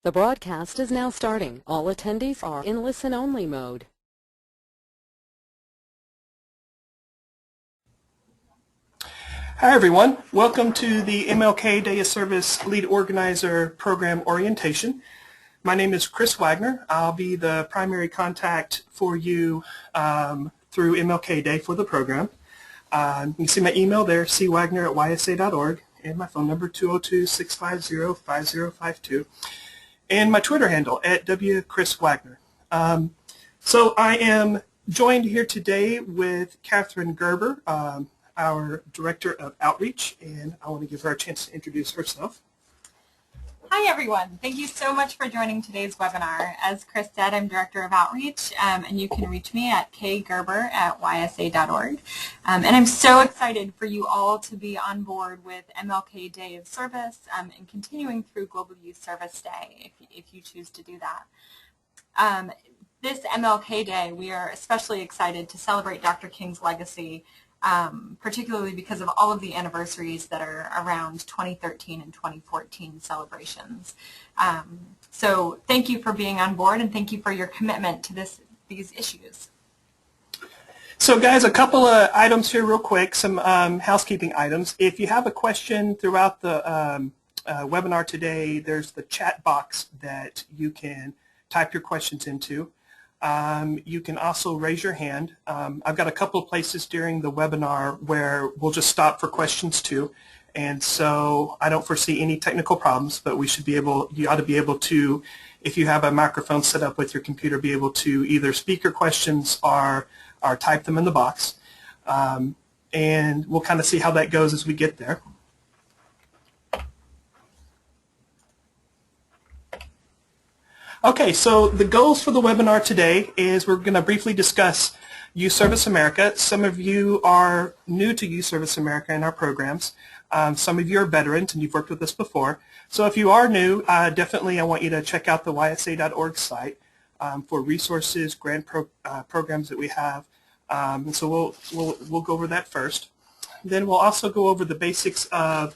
The broadcast is now starting. All attendees are in listen-only mode. Hi everyone, welcome to the MLK Day of Service Lead Organizer Program Orientation. My name is Chris Wagner. I'll be the primary contact for you through MLK Day for the program. You can see my email there, cwagner@ysa.org, and my phone number 202-650-5052, and my Twitter handle @WChrisWagner. So I am joined here today with Catherine Gerber, our Director of Outreach, and I want to give her a chance to introduce herself. Hi everyone, thank you so much for joining today's webinar. As Chris said, I'm Director of Outreach, and you can reach me at kgerber@ysa.org. And I'm so excited for you all to be on board with MLK Day of Service and continuing through Global Youth Service Day if you choose to do that. This MLK Day, we are especially excited to celebrate Dr. King's legacy, particularly because of all of the anniversaries that are around 2013 and 2014 celebrations. So thank you for being on board, and thank you for your commitment to these issues. So guys, a couple of items here real quick, some housekeeping items. If you have a question throughout the webinar today, there's the chat box that you can type your questions into. You can also raise your hand. I've got a couple of places during the webinar where we'll just stop for questions too, and so I don't foresee any technical problems, but you ought to be able to, if you have a microphone set up with your computer, be able to either speak your questions or type them in the box, and we'll kind of see how that goes as we get there. Okay, so the goals for the webinar today is we're going to briefly discuss Youth Service America. Some of you are new to Youth Service America in our programs. Some of you are veterans and you've worked with us before. So if you are new, definitely I want you to check out the ysa.org site for resources, grant programs that we have. And so we'll go over that first. Then we'll also go over the basics of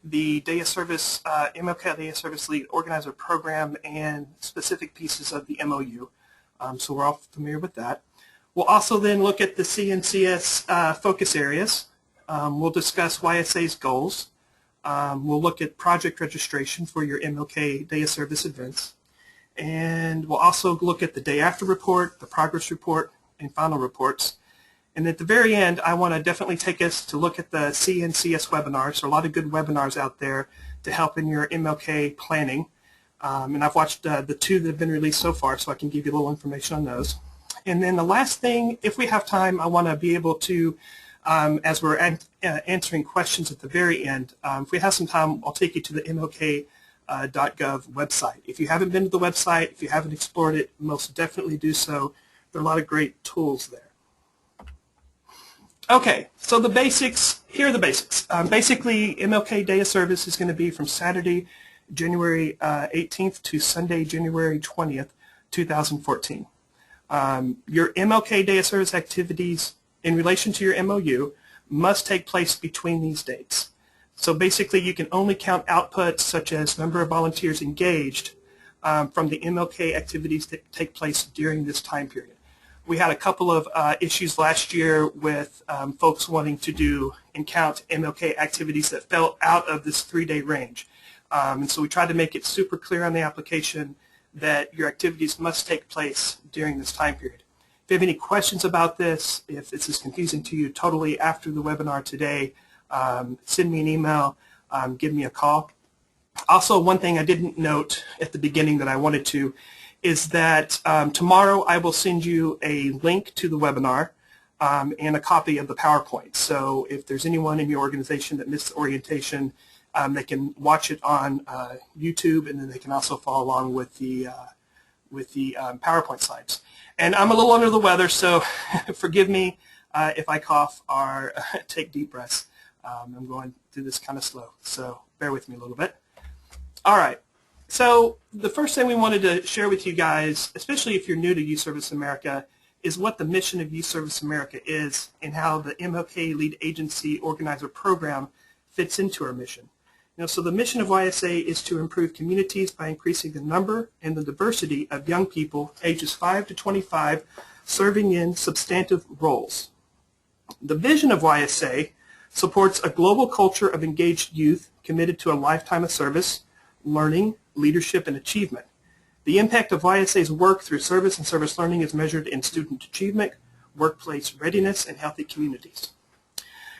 the Day of Service, MLK Day of Service Lead Organizer Program, and specific pieces of the MOU. So we're all familiar with that. We'll also then look at the CNCS focus areas. We'll discuss YSA's goals. We'll look at project registration for your MLK Day of Service events. And we'll also look at the day after report, the progress report, and final reports. And at the very end, I want to definitely take us to look at the CNCS webinars. There are a lot of good webinars out there to help in your MLK planning. And I've watched the two that have been released so far, so I can give you a little information on those. And then the last thing, if we have time, I want to be able to, as we're answering questions at the very end, if we have some time, I'll take you to the MLK.gov website. If you haven't been to the website, if you haven't explored it, most definitely do so. There are a lot of great tools there. Okay, so the basics, here are the basics. Basically, MLK Day of Service is going to be from Saturday, January 18th to Sunday, January 20th, 2014. Your MLK Day of Service activities in relation to your MOU must take place between these dates. So basically, you can only count outputs such as number of volunteers engaged from the MLK activities that take place during this time period. We had a couple of issues last year with folks wanting to do and count MLK activities that fell out of this 3-day range. And so we tried to make it super clear on the application that your activities must take place during this time period. If you have any questions about this, if this is confusing to you totally after the webinar today, send me an email, give me a call. Also, one thing I didn't note at the beginning that I wanted to is that tomorrow I will send you a link to the webinar and a copy of the PowerPoint. So if there's anyone in your organization that missed the orientation, they can watch it on YouTube, and then they can also follow along with the PowerPoint slides. And I'm a little under the weather, so forgive me if I cough or take deep breaths. I'm going through this kind of slow, so bear with me a little bit. All right. So the first thing we wanted to share with you guys, especially if you're new to Youth Service America, is what the mission of Youth Service America is and how the MLK Lead Agency Organizer Program fits into our mission. So the mission of YSA is to improve communities by increasing the number and the diversity of young people ages 5 to 25 serving in substantive roles. The vision of YSA supports a global culture of engaged youth committed to a lifetime of service, learning, leadership, and achievement. The impact of YSA's work through service and service learning is measured in student achievement, workplace readiness, and healthy communities.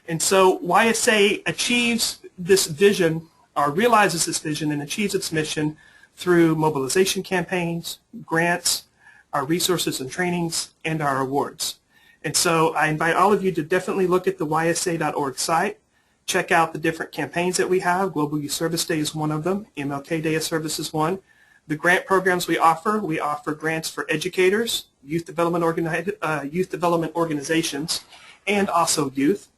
And so YSA achieves this vision, or realizes this vision and achieves its mission through mobilization campaigns, grants, our resources and trainings, and our awards. And so I invite all of you to definitely look at the ysa.org site, check out the different campaigns that we have. Global Youth Service Day is one of them. MLK Day of Service is one. The grant programs we offer grants for educators, youth development organizations, and also youth.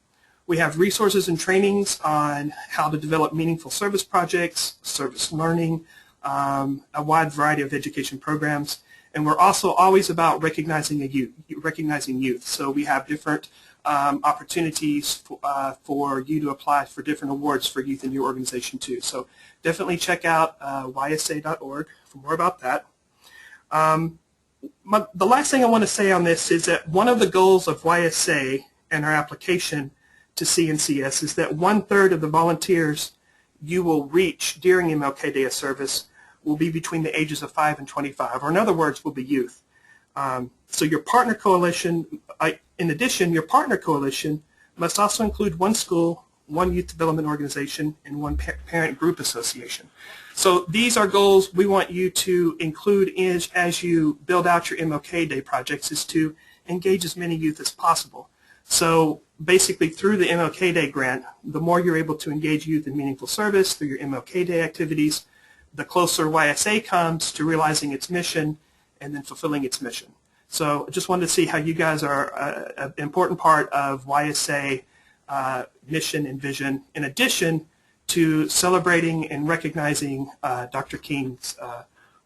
We have resources and trainings on how to develop meaningful service projects, service learning, a wide variety of education programs. And we're also always about recognizing youth. So we have different opportunities for you to apply for different awards for youth in your organization too. So definitely check out ysa.org for more about that. The last thing I want to say on this is that one of the goals of YSA and our application to CNCS is that 1/3 of the volunteers you will reach during MLK Day of Service will be between the ages of 5 and 25, or in other words, will be youth. So your partner coalition, in addition, your partner coalition must also include one school, one youth development organization, and one parent group association. So these are goals we want you to include as you build out your MLK Day projects, is to engage as many youth as possible. So basically through the MLK Day grant, the more you're able to engage youth in meaningful service through your MLK Day activities, the closer YSA comes to realizing its mission and then fulfilling its mission. So I just wanted to see how you guys are an important part of YSA mission and vision, in addition to celebrating and recognizing Dr. King's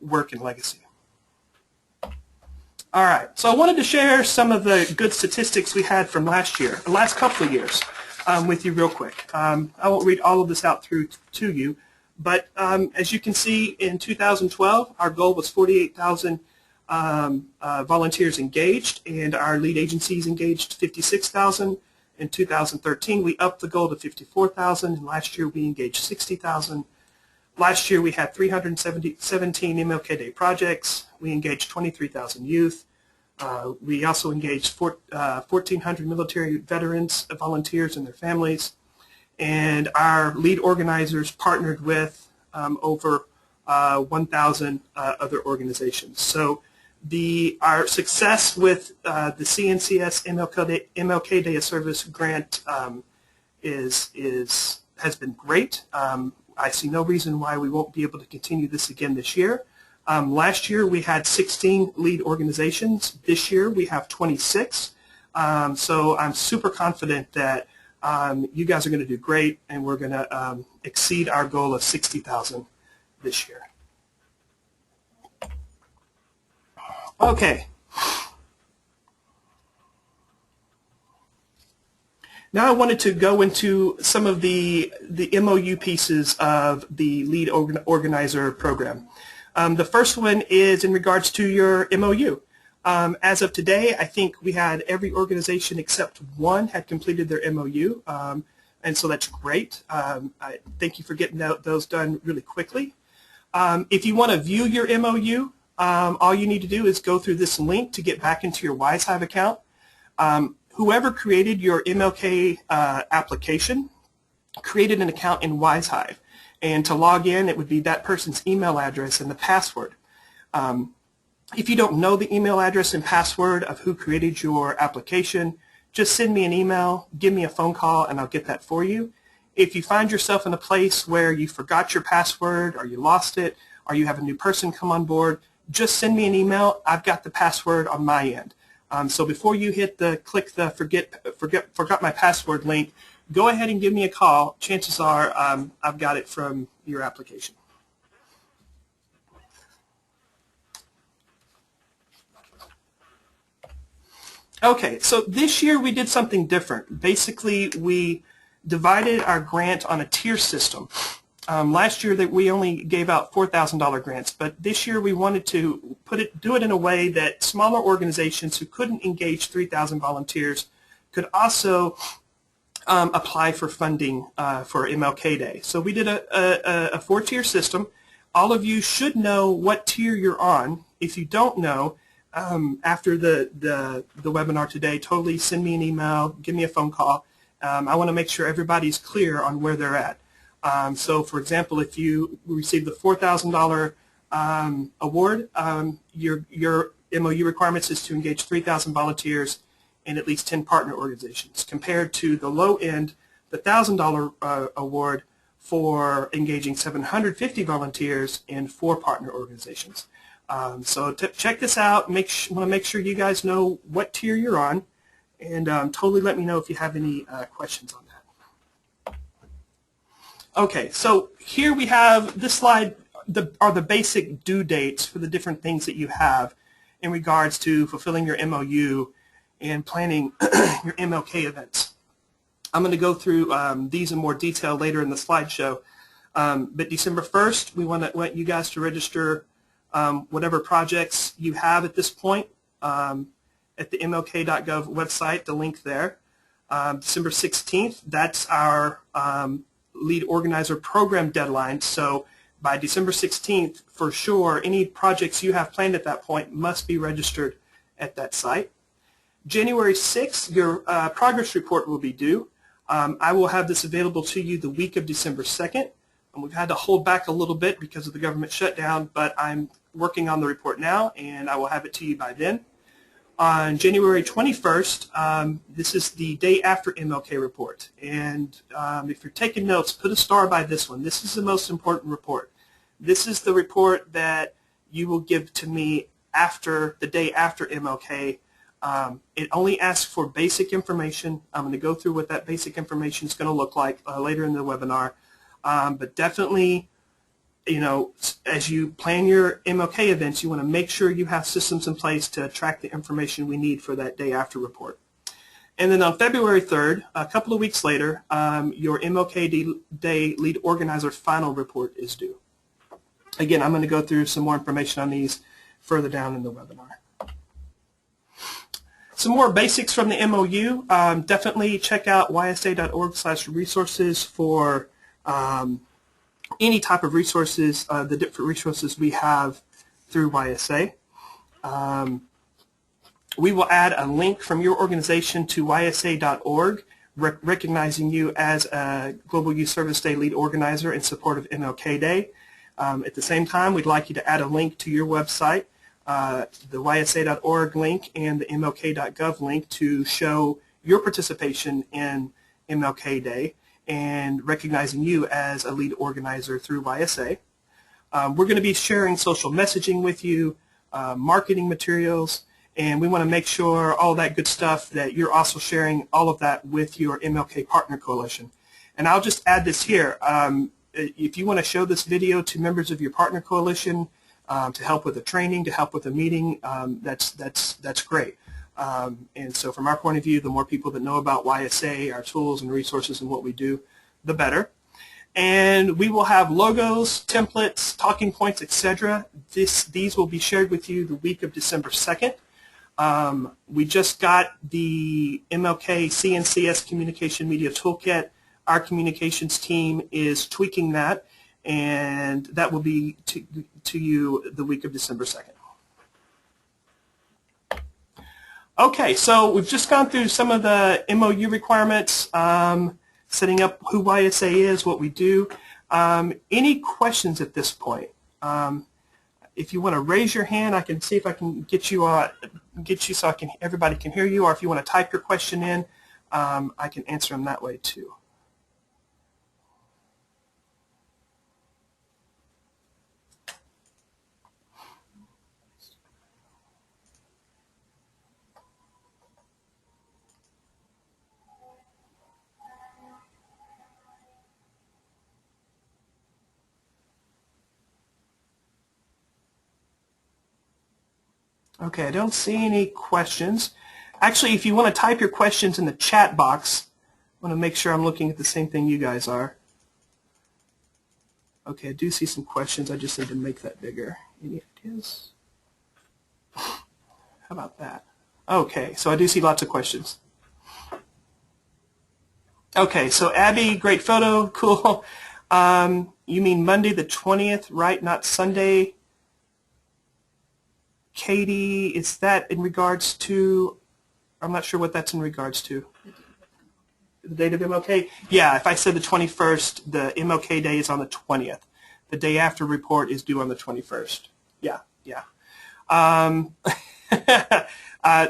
work and legacy. All right, so I wanted to share some of the good statistics we had from last couple of years with you real quick. I won't read all of this out through to you, but as you can see, in 2012, our goal was 48,000 volunteers engaged, and our lead agencies engaged 56,000. In 2013, we upped the goal to 54,000, and last year we engaged 60,000. Last year we had 317 MLK Day projects. We engaged 23,000 youth. We also engaged 1,400 military veterans, volunteers, and their families. And our lead organizers partnered with over 1,000 other organizations. So our success with the CNCS MLK Day of Service grant has been great. I see no reason why we won't be able to continue this again this year. Last year we had 16 lead organizations. This year we have 26. So I'm super confident that you guys are going to do great, and we're going to exceed our goal of 60,000 this year. Okay. Now I wanted to go into some of the MOU pieces of the lead organizer program. The first one is in regards to your MOU. As of today, I think we had every organization except one had completed their MOU, and so that's great. Thank you for getting those done really quickly. If you want to view your MOU, all you need to do is go through this link to get back into your WiseHive account. Whoever created your MLK application created an account in WiseHive, and to log in it would be that person's email address and the password. If you don't know the email address and password of who created your application, just send me an email, give me a phone call, and I'll get that for you. If you find yourself in a place where you forgot your password, or you lost it, or you have a new person come on board, just send me an email. I've got the password on my end. So before you hit click the forgot my password link, go ahead and give me a call. Chances are I've got it from your application. Okay, so this year we did something different. Basically, we divided our grant on a tier system. Last year that we only gave out $4,000 grants, but this year we wanted to do it in a way that smaller organizations who couldn't engage 3,000 volunteers could also apply for funding for MLK Day. So we did a 4-tier system. All of you should know what tier you're on. If you don't know, after the webinar today, totally send me an email, give me a phone call. I want to make sure everybody's clear on where they're at. So, for example, if you receive the $4,000 award, your MOU requirements is to engage 3,000 volunteers and at least 10 partner organizations, compared to the low end, the $1,000 award for engaging 750 volunteers and 4 partner organizations. So check this out. Want to make sure you guys know what tier you're on, and totally let me know if you have any questions on that. Okay, so here we have this slide are the basic due dates for the different things that you have in regards to fulfilling your MOU and planning your MLK events. I'm going to go through these in more detail later in the slideshow. But December 1st, we want you guys to register whatever projects you have at this point at the MLK.gov website, the link there. December 16th, that's our lead organizer program deadline. So by December 16th, for sure, any projects you have planned at that point must be registered at that site. January 6th, your progress report will be due. I will have this available to you the week of December 2nd. And we've had to hold back a little bit because of the government shutdown, but I'm working on the report now, and I will have it to you by then. On January 21st, this is the day after MLK report. And if you're taking notes, put a star by this one. This is the most important report. This is the report that you will give to me after the day after MLK. It only asks for basic information. I'm going to go through what that basic information is going to look like later in the webinar. But definitely, you know, as you plan your MLK events, you want to make sure you have systems in place to track the information we need for that day after report. And then on February 3rd, a couple of weeks later, your MLK Day Lead Organizer final report is due. Again, I'm going to go through some more information on these further down in the webinar. Some more basics from the MOU. Definitely check out ysa.org/resources for any type of resources, the different resources we have through YSA. We will add a link from your organization to ysa.org, recognizing you as a Global Youth Service Day Lead Organizer in support of MLK Day. At the same time, we'd like you to add a link to your website, the ysa.org link and the mlk.gov link, to show your participation in MLK Day and recognizing you as a lead organizer through YSA. We're going to be sharing social messaging with you, marketing materials, and we want to make sure all that good stuff that you're also sharing all of that with your MLK Partner Coalition. And I'll just add this here. If you want to show this video to members of your Partner Coalition to help with a training, to help with a meeting, that's great. And so from our point of view, the more people that know about YSA, our tools and resources and what we do, the better. And we will have logos, templates, talking points, etc. These will be shared with you the week of December 2nd. We just got the MLK CNCS Communication Media Toolkit. Our communications team is tweaking that, and that will be to you the week of December 2nd. Okay, so we've just gone through some of the MOU requirements, setting up who YSA is, what we do. Any questions at this point? If you want to raise your hand, I can see if I can get you so everybody can hear you, or if you want to type your question in, I can answer them that way too. Okay, I don't see any questions. Actually, if you want to type your questions in the chat box, I want to make sure I'm looking at the same thing you guys are. Okay, I do see some questions. I just need to make that bigger. Any ideas? How about that? Okay, so I do see lots of questions. Okay, so Abby, great photo, cool. You mean Monday the 20th, right? Not Sunday. Katie, is that in regards to, I'm not sure what that's in regards to. The date of MLK? Yeah, if I said the 21st, the MLK day is on the 20th. The day after report is due on the 21st. Yeah, yeah.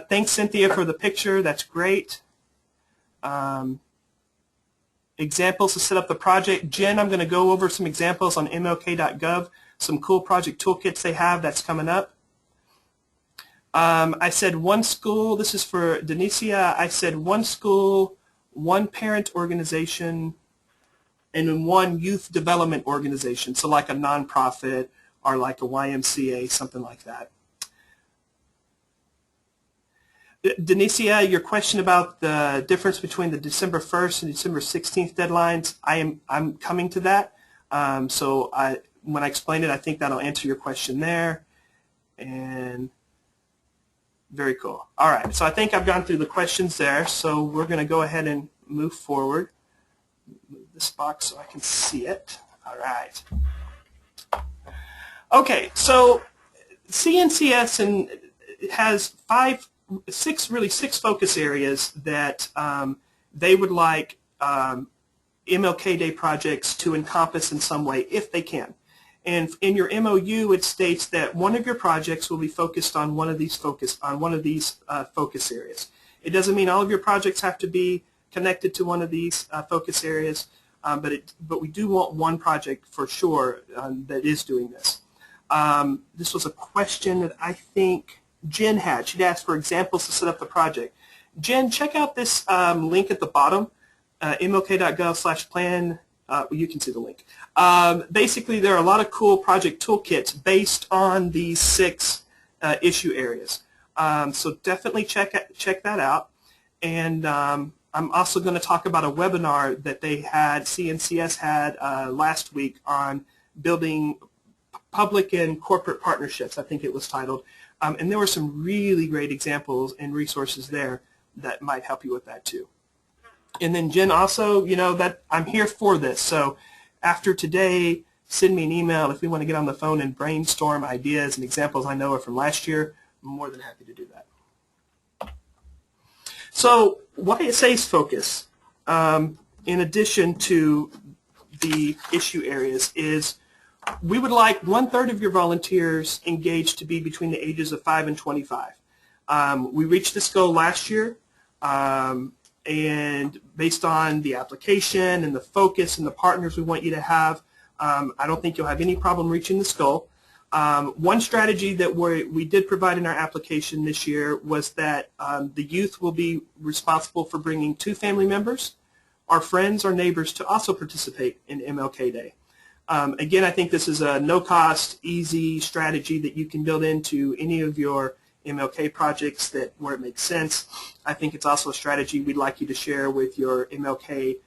Thanks, Cynthia, for the picture. That's great. Examples to set up the project. Jen, I'm going to go over some examples on MLK.gov, some cool project toolkits they have. That's coming up. I said one school. This is for Denicia. I said one school, one parent organization, and one youth development organization, so like a nonprofit or like a YMCA, something like that. Denicia, your question about the difference between the December 1st and December 16th deadlines, I'm coming to that. So when I explain it, I think that'll answer your question there. And very cool. All right, so I think I've gone through the questions there, so we're going to go ahead and move forward. Move this box so I can see it. All right. Okay, so CNCS has six focus areas that they would like MLK Day projects to encompass in some way, if they can. And in your MOU, it states that one of your projects will be focused on one of these focus areas. It doesn't mean all of your projects have to be connected to one of these focus areas, but we do want one project for sure that is doing this. This was a question that I think Jen had. She'd asked for examples to set up the project. Jen, check out this link at the bottom, mlk.gov/plan. You can see the link. Basically, there are a lot of cool project toolkits based on these 6 issue areas. So definitely check that out. And I'm also going to talk about a webinar that CNCS had last week on building public and corporate partnerships, I think it was titled. And there were some really great examples and resources there that might help you with that too. And then Jen, also, that I'm here for this. So after today, send me an email if we want to get on the phone and brainstorm ideas and examples I know are from last year. I'm more than happy to do that. So YSA's focus, in addition to the issue areas, is we would like 1/3 of your volunteers engaged to be between the ages of 5 and 25. We reached this goal last year. And based on the application and the focus and the partners we want you to have, I don't think you'll have any problem reaching this goal. One strategy that we did provide in our application this year was that the youth will be responsible for bringing 2 family members, our friends or neighbors, to also participate in MLK Day. Again, I think this is a no-cost, easy strategy that you can build into any of your MLK projects where it makes sense. I think it's also a strategy we'd like you to share with your MLK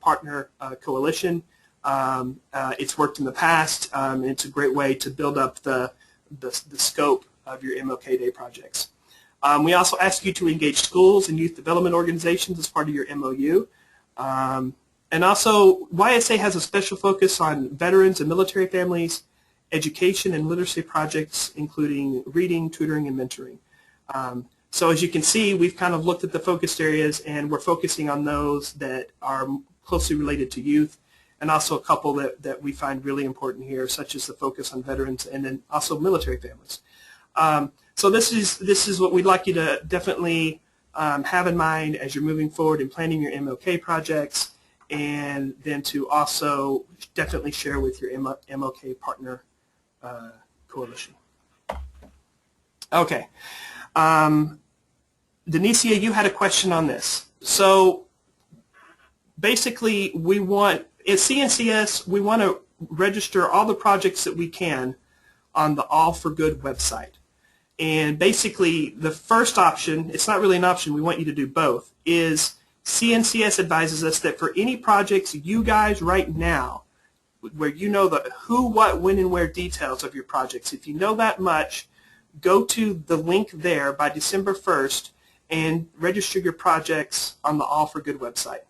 partner coalition. It's worked in the past, and it's a great way to build up the scope of your MLK Day projects. We also ask you to engage schools and youth development organizations as part of your MOU. And also, YSA has a special focus on veterans and military families, education and literacy projects, including reading, tutoring, and mentoring. So as you can see, we've kind of looked at the focused areas, and we're focusing on those that are closely related to youth, and also a couple that we find really important here, such as the focus on veterans and then also military families. So this is what we'd like you to definitely have in mind as you're moving forward and planning your MLK projects, and then to also definitely share with your MLK partner coalition. Okay. Denicia, you had a question on this. So basically, at CNCS, we want to register all the projects that we can on the All for Good website. And basically, the first option, it's not really an option, we want you to do both, is CNCS advises us that for any projects you guys right now where you know the who, what, when, and where details of your projects. If you know that much, go to the link there by December 1st and register your projects on the All for Good website.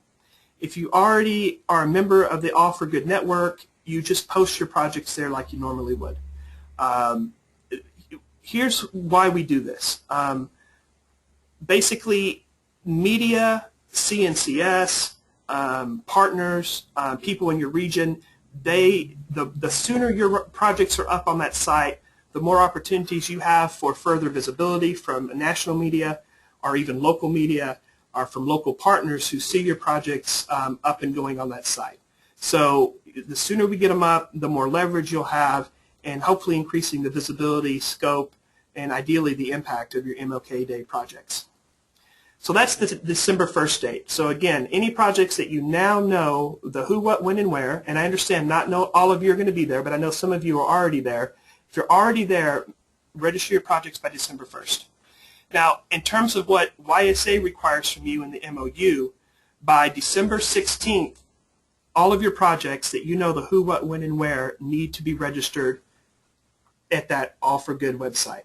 If you already are a member of the All for Good network, you just post your projects there like you normally would. Here's why we do this. Basically, media, CNCS, partners, people in your region, the sooner your projects are up on that site, the more opportunities you have for further visibility from national media or even local media or from local partners who see your projects up and going on that site. So the sooner we get them up, the more leverage you'll have, and hopefully increasing the visibility, scope, and ideally the impact of your MLK Day projects. So that's the December 1st date. So again, any projects that you now know the who, what, when, and where, and I understand not all of you are going to be there, but I know some of you are already there. If you're already there, register your projects by December 1st. Now, in terms of what YSA requires from you in the MOU, by December 16th, all of your projects that you know the who, what, when, and where need to be registered at that All for Good website.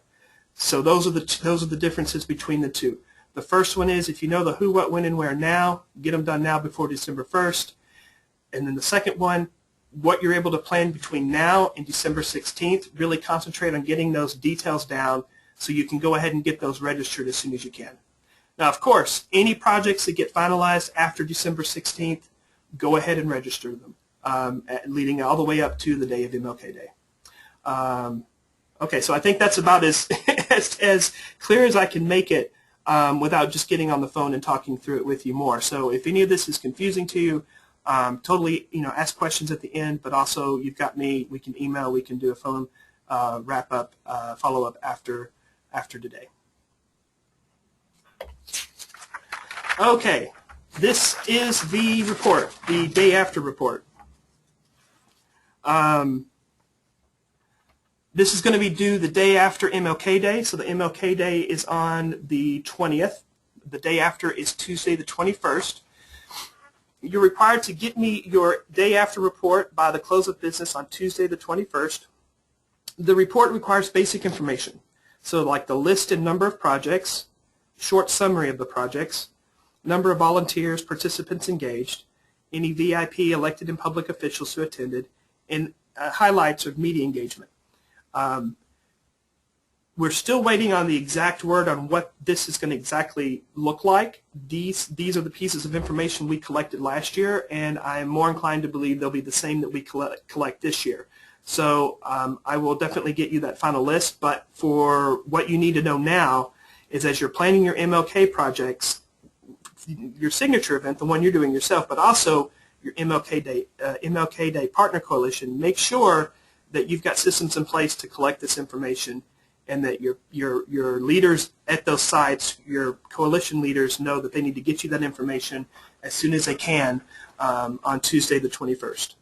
So those are the differences between the two. The first one is if you know the who, what, when, and where now, get them done now before December 1st. And then the second one, what you're able to plan between now and December 16th, really concentrate on getting those details down so you can go ahead and get those registered as soon as you can. Now, of course, any projects that get finalized after December 16th, go ahead and register them, leading all the way up to the day of MLK Day. Okay, so I think that's about as clear as I can make it without just getting on the phone and talking through it with you more. So if any of this is confusing to you, totally, ask questions at the end, but also you've got me. We can email, we can do a phone wrap-up, follow-up after today. Okay, this is the report, the day after report. This is going to be due the day after MLK Day, so the MLK Day is on the 20th. The day after is Tuesday the 21st. You're required to get me your day after report by the close of business on Tuesday the 21st. The report requires basic information, so like the list and number of projects, short summary of the projects, number of volunteers, participants engaged, any VIP, elected and public officials who attended, and highlights of media engagement. We're still waiting on the exact word on what this is going to exactly look like. These are the pieces of information we collected last year, and I am more inclined to believe they'll be the same that we collect this year. So I will definitely get you that final list, but for what you need to know now is as you're planning your MLK projects, your signature event, the one you're doing yourself, but also your MLK Day Partner Coalition, make sure that you've got systems in place to collect this information and that your leaders at those sites, your coalition leaders, know that they need to get you that information as soon as they can on Tuesday the 21st.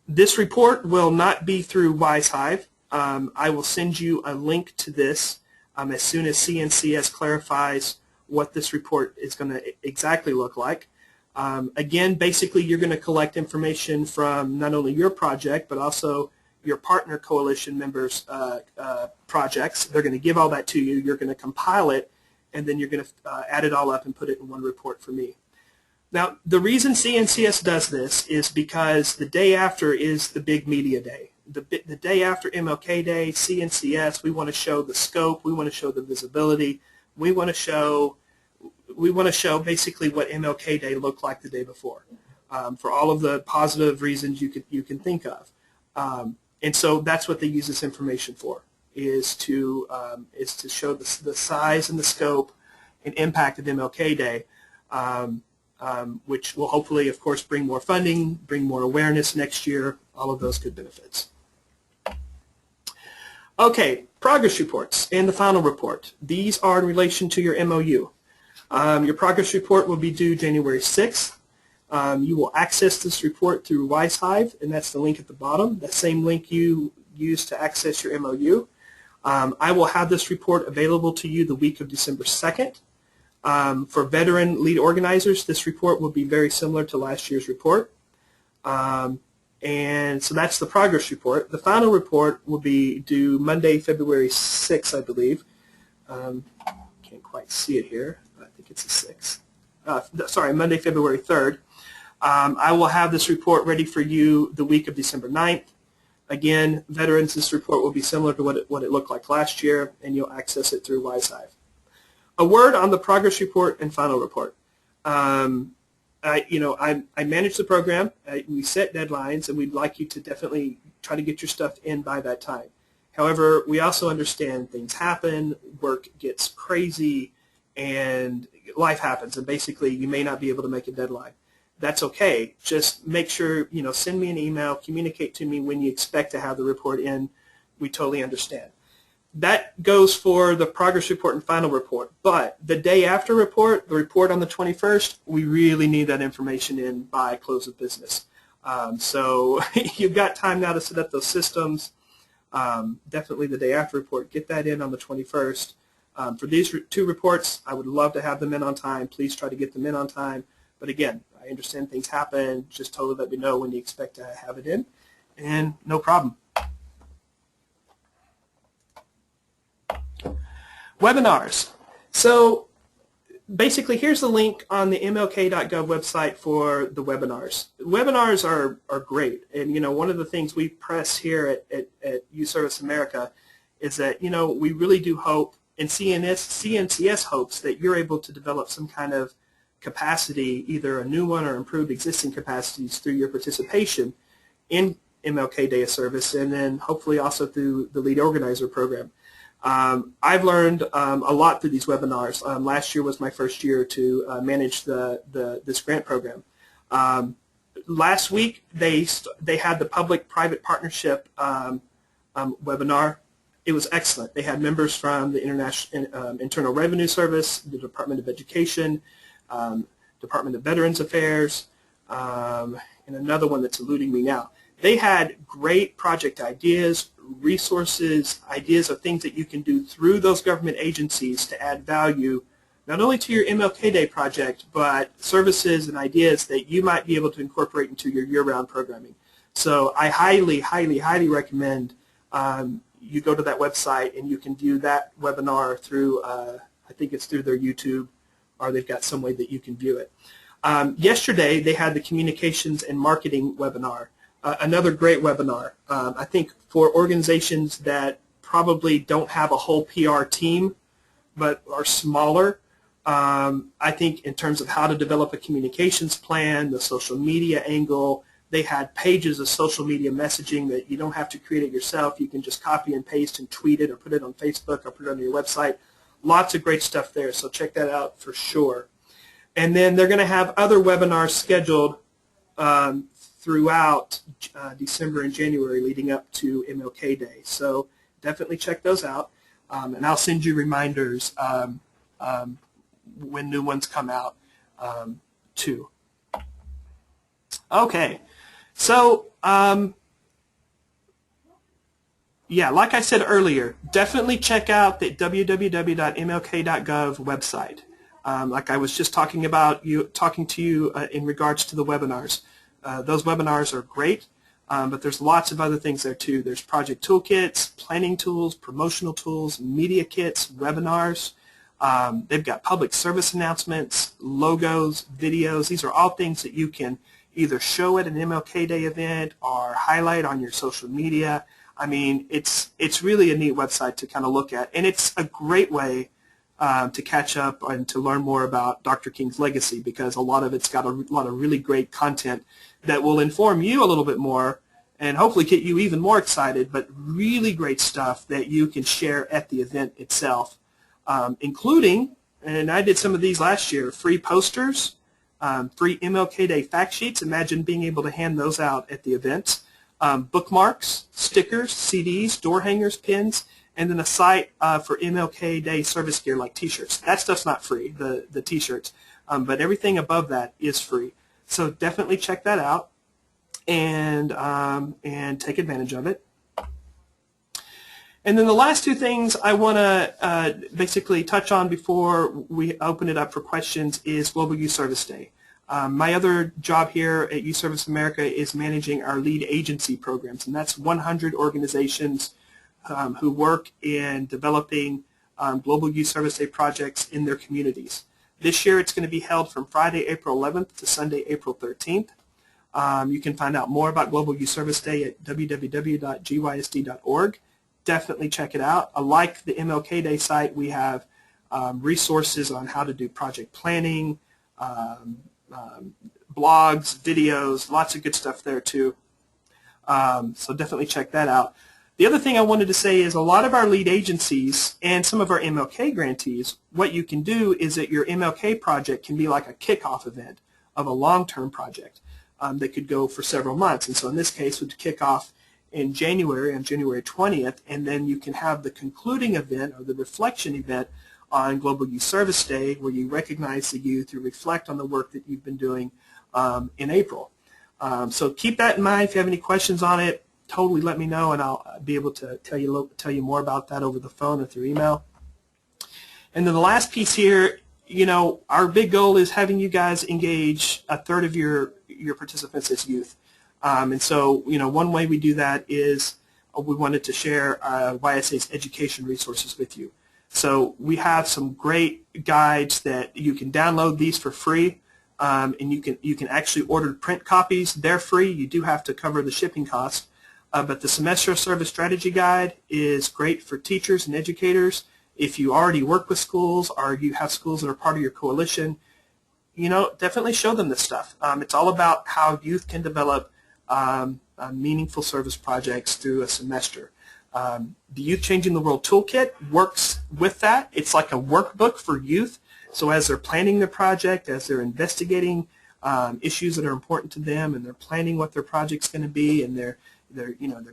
This report will not be through WiseHive. I will send you a link to this as soon as CNCS clarifies what this report is going to exactly look like. Again, basically you're going to collect information from not only your project but also your partner coalition members' projects. They're going to give all that to you. You're going to compile it, and then you're going to add it all up and put it in one report for me. Now, the reason CNCS does this is because the day after is the big media day. The day after MLK Day, CNCS, we want to show the scope, we want to show the visibility, we want to show basically what MLK Day looked like the day before, for all of the positive reasons you can think of. And so that's what they use this information for, is to show the size and the scope and impact of MLK Day, which will hopefully, of course, bring more funding, bring more awareness next year, all of those good benefits. Okay, progress reports and the final report. These are in relation to your MOU. Your progress report will be due January 6th. You will access this report through WiseHive, and that's the link at the bottom, that same link you used to access your MOU. I will have this report available to you the week of December 2nd. For veteran lead organizers, this report will be very similar to last year's report. And so that's the progress report. The final report will be due Monday, February 6th, I believe. Can't quite see it here, but I think it's the 6th. Sorry, Monday, February 3rd. I will have this report ready for you the week of December 9th. Again, veterans, this report will be similar to what it looked like last year, and you'll access it through WiseHive. A word on the progress report and final report. I manage the program. We set deadlines, and we'd like you to definitely try to get your stuff in by that time. However, we also understand things happen, work gets crazy, and life happens, and basically you may not be able to make a deadline. That's okay. Just make sure, send me an email, communicate to me when you expect to have the report in. We totally understand. That goes for the progress report and final report. But the day after report, the report on the 21st, we really need that information in by close of business. So you've got time now to set up those systems. Definitely the day after report, get that in on the 21st. For these two reports, I would love to have them in on time. Please try to get them in on time. But again, I understand things happen. Just totally let me know when you expect to have it in, and no problem. Webinars. So basically, here's the link on the MLK.gov website for the webinars. Webinars are great, and one of the things we press here at Youth Service America is that we really do hope, and CNCS hopes that you're able to develop some kind of capacity, either a new one or improved existing capacities through your participation in MLK Day of Service, and then hopefully also through the Lead Organizer program. I've learned a lot through these webinars. Last year was my first year to manage this grant program. Last week they had the public-private partnership webinar. It was excellent. They had members from the Internal Revenue Service, the Department of Education, Department of Veterans Affairs, and another one that's eluding me now. They had great project ideas, resources, ideas of things that you can do through those government agencies to add value not only to your MLK Day project, but services and ideas that you might be able to incorporate into your year-round programming. So I highly, highly, highly recommend you go to that website and you can view that webinar through, I think it's through their YouTube, or they've got some way that you can view it. Yesterday, they had the Communications and Marketing webinar. Another great webinar. I think for organizations that probably don't have a whole PR team but are smaller, I think in terms of how to develop a communications plan, the social media angle, they had pages of social media messaging that you don't have to create it yourself. You can just copy and paste and tweet it or put it on Facebook or put it on your website. Lots of great stuff there, so check that out for sure. And then they're going to have other webinars scheduled throughout December and January leading up to MLK Day. So definitely check those out. And I'll send you reminders when new ones come out too. Okay. So yeah, like I said earlier, definitely check out the www.mlk.gov website. Like I was just talking to you in regards to the webinars. Those webinars are great, but there's lots of other things there too. There's project toolkits, planning tools, promotional tools, media kits, webinars. They've got public service announcements, logos, videos. These are all things that you can either show at an MLK Day event or highlight on your social media. I mean, it's really a neat website to kind of look at, and it's a great way to catch up and to learn more about Dr. King's legacy, because a lot of it's got a lot of really great content that will inform you a little bit more and hopefully get you even more excited, but really great stuff that you can share at the event itself, including, and I did some of these last year, free posters, free MLK Day fact sheets. Imagine being able to hand those out at the event. Bookmarks, stickers, CDs, door hangers, pins, and then a site for MLK Day service gear like T-shirts. That stuff's not free, the T-shirts, but everything above that is free. So definitely check that out and take advantage of it. And then the last two things I want to basically touch on before we open it up for questions is Global Youth Service Day. My other job here at Youth Service America is managing our lead agency programs, and that's 100 organizations who work in developing Global Youth Service Day projects in their communities. This year it's going to be held from Friday, April 11th to Sunday, April 13th. You can find out more about Global Youth Service Day at www.gysd.org. Definitely check it out. Like the MLK Day site, we have resources on how to do project planning, blogs, videos, lots of good stuff there too. So definitely check that out. The other thing I wanted to say is a lot of our lead agencies and some of our MLK grantees, what you can do is that your MLK project can be like a kickoff event of a long-term project that could go for several months. And so in this case, would kick off in January, on January 20th, and then you can have the concluding event or the reflection event on Global Youth Service Day, where you recognize the youth, you reflect on the work that you've been doing in April. So keep that in mind. If you have any questions on it, totally let me know, and I'll be able to tell you more about that over the phone or through email. And then the last piece here, you know, our big goal is having you guys engage a third of your participants as youth. And so, you know, one way we do that is we wanted to share YSA's education resources with you. So we have some great guides that you can download these for free, and you can actually order print copies. They're free. You do have to cover the shipping cost. But the Semester Service Strategy Guide is great for teachers and educators. If you already work with schools or you have schools that are part of your coalition, you know, definitely show them this stuff. It's all about how youth can develop meaningful service projects through a semester. The Youth Changing the World Toolkit works with that. It's like a workbook for youth. So as they're planning their project, as they're investigating issues that are important to them, and they're planning what their project's going to be, and they're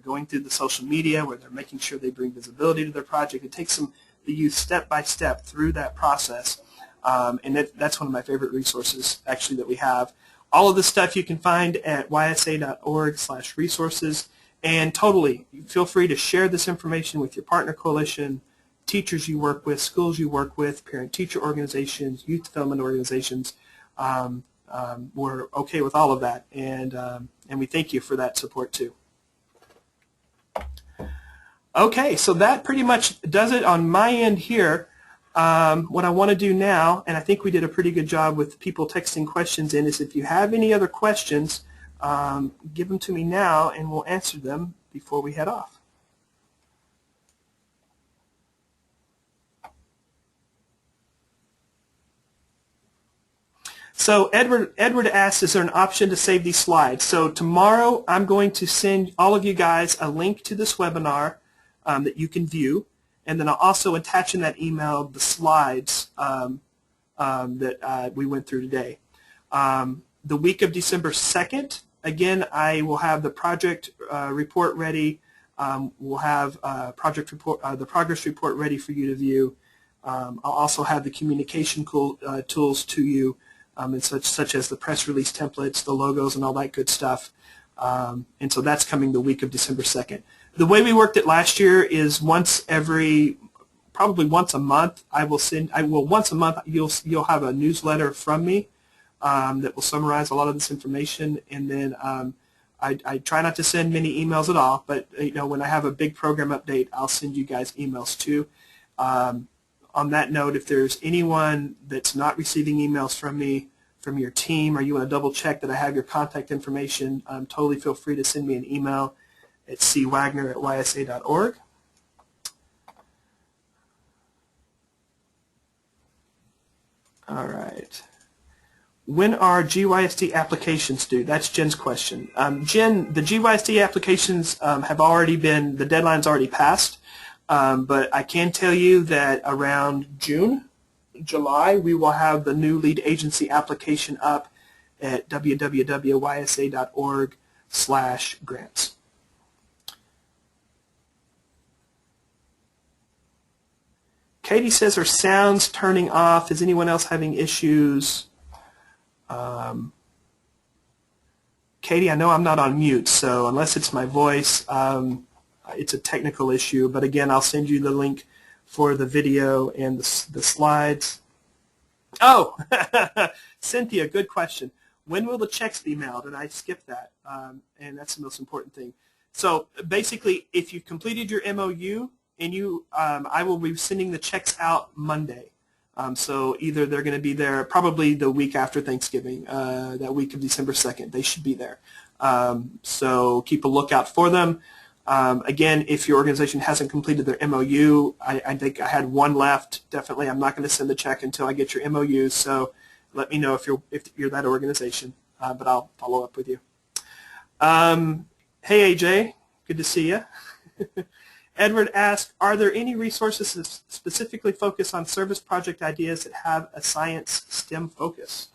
going through the social media where they're making sure they bring visibility to their project. It takes the youth step by step through that process, and that's one of my favorite resources actually that we have. All of this stuff you can find at ysa.org/resources, and totally feel free to share this information with your partner coalition, teachers you work with, schools you work with, parent-teacher organizations, youth development organizations. We're okay with all of that, and we thank you for that support too. Okay, so that pretty much does it on my end here. What I want to do now, and I think we did a pretty good job with people texting questions in, is if you have any other questions, give them to me now and we'll answer them before we head off. So Edward asks, is there an option to save these slides? So tomorrow I'm going to send all of you guys a link to this webinar that you can view, and then I'll also attach in that email the slides that we went through today. The week of December 2nd, again, I will have the project report ready. We'll have the progress report ready for you to view. I'll also have the communication tools to you, and such as the press release templates, the logos, and all that good stuff. And so that's coming the week of December 2nd. The way we worked it last year is probably once a month. Once a month you'll have a newsletter from me that will summarize a lot of this information, and then I try not to send many emails at all, but when I have a big program update, I'll send you guys emails too. On that note, if there's anyone that's not receiving emails from me, from your team, or you want to double check that I have your contact information, totally feel free to send me an email at cwagner@ysa.org. All right. When are GYSD applications due? That's Jen's question. Jen, the GYSD applications have already been, the deadline's already passed, but I can tell you that around July, we will have the new lead agency application up at www.ysa.org/grants. Katie says her sound's turning off. Is anyone else having issues? Katie, I know I'm not on mute, so unless it's my voice, it's a technical issue. But again, I'll send you the link for the video and the slides. Oh, Cynthia, good question. when will the checks be mailed? And I skipped that, and that's the most important thing. So basically, if you've completed your MOU, and I will be sending the checks out Monday. So either they're going to be there probably the week after Thanksgiving, that week of December 2nd. They should be there. So keep a lookout for them. Again, if your organization hasn't completed their MOU, I think I had one left. Definitely, I'm not going to send the check until I get your MOU. So let me know if you're that organization, but I'll follow up with you. Hey, AJ, good to see you. Edward asked, are there any resources that specifically focus on service project ideas that have a science STEM focus?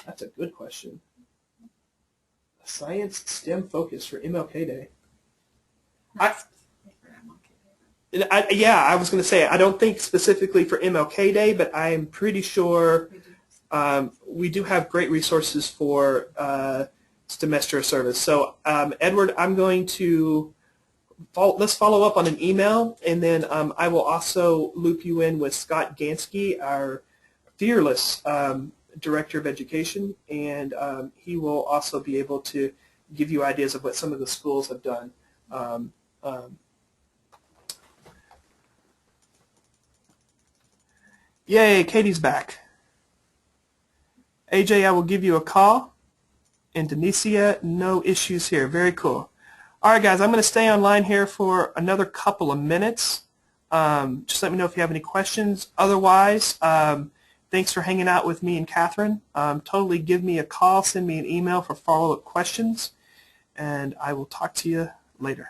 That's a good question. A science STEM focus for MLK Day. Yeah, I was going to say, I don't think specifically for MLK Day, but I am pretty sure we do have great resources for semester of service. So, Edward, I'm going to let's follow up on an email, and then I will also loop you in with Scott Gansky, our fearless Director of Education, and he will also be able to give you ideas of what some of the schools have done. Yay, Katie's back. AJ, I will give you a call. Indonesia, no issues here. Very cool. All right, guys, I'm going to stay online here for another couple of minutes. Just let me know if you have any questions. Otherwise, thanks for hanging out with me and Catherine. Totally give me a call, send me an email for follow-up questions, and I will talk to you later.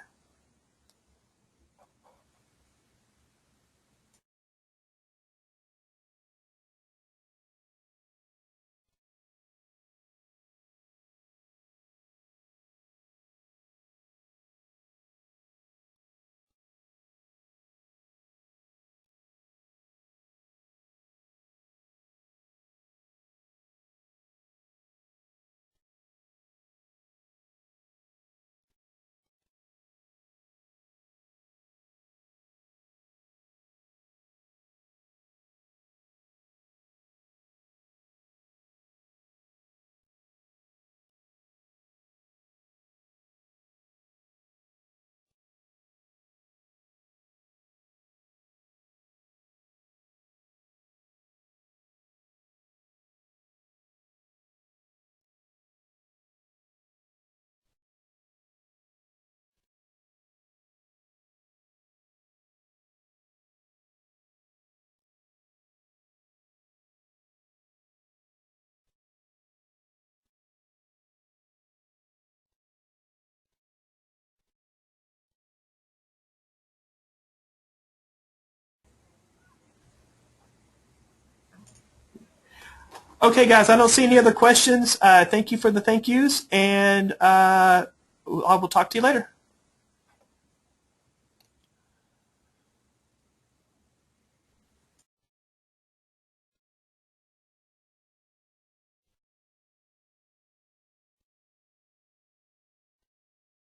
Okay, guys, I don't see any other questions. Thank you for the thank yous, and I will talk to you later.